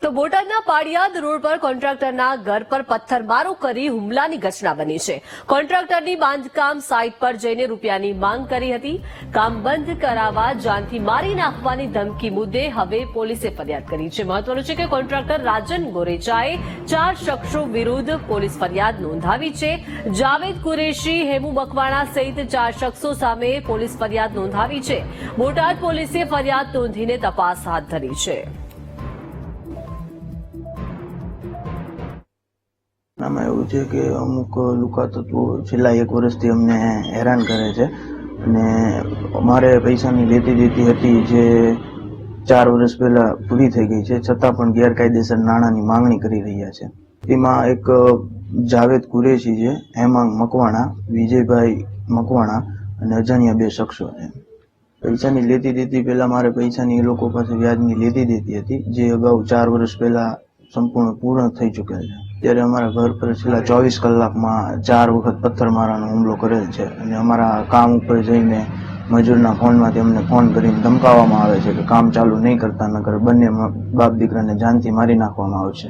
તો બોટાદના પાડિયાદ રોડ પર કોન્ટ્રાક્ટરના ઘર પર પથ્થરમારો કરી હુમલાની ઘટના બની છે। કોન્ટ્રાક્ટરની બાંધકામ સાઇટ પર જઈને રૂપિયાની માંગ કરી હતી। કામ બંધ કરાવવા જાનથી મારી નાખવાની ધમકી મુદ્દે હવે પોલીસે ફરિયાદ કરી છે। મહત્વનું છે કે કોન્ટ્રાક્ટર રાજન ગોરેચાએ 4 શખ્સો વિરુદ્ધ પોલીસ ફરિયાદ નોંધાવી છે। જાવેદ કુરેશી, હેમુ મકવાણા સહિત 4 શખ્સો સામે પોલીસ ફરિયાદ નોંધાવી છે। બોટાદ પોલીસે ફરિયાદ નોંધીને તપાસ હાથ ધરી છે। આમાં એવું છે કે અમુક લુકા તત્વો છેલ્લા 1 વર્ષથી અમને હેરાન કરે છે અને અમારે પૈસાની લેતી દેતી હતી જે 4 વર્ષ પહેલા પૂરી થઈ ગઈ છે, છતાં પણ ગેરકાયદેસર નાણાંની માંગણી કરી રહ્યા છે। તેમાં એક જાવેદ કુરેશી છે, હેમાંગ મકવાણા, વિજયભાઈ મકવાણા અને અજાણ્યા 2 શખ્સો છે। પૈસાની લેતી દેતી પહેલા મારે પૈસાની એ લોકો પાસે વ્યાજની લેતી દેતી હતી, જે અગાઉ 4 વર્ષ પહેલા સંપૂર્ણ પૂર્ણ થઈ ચૂકેલ છે। ત્યારે અમારા ઘર પર છેલ્લા 24 કલાકમાં 4 વખત પથ્થરમારાનો હુમલો કરેલ છે અને અમારા કામ ઉપર જઈને મજૂરના ફોનમાંથી અમને ફોન કરીને ધમકાવવામાં આવે છે કે કામ ચાલુ નહીં કરતા, નકર બંને બાપ દીકરાને જાનથી મારી નાખવામાં આવશે।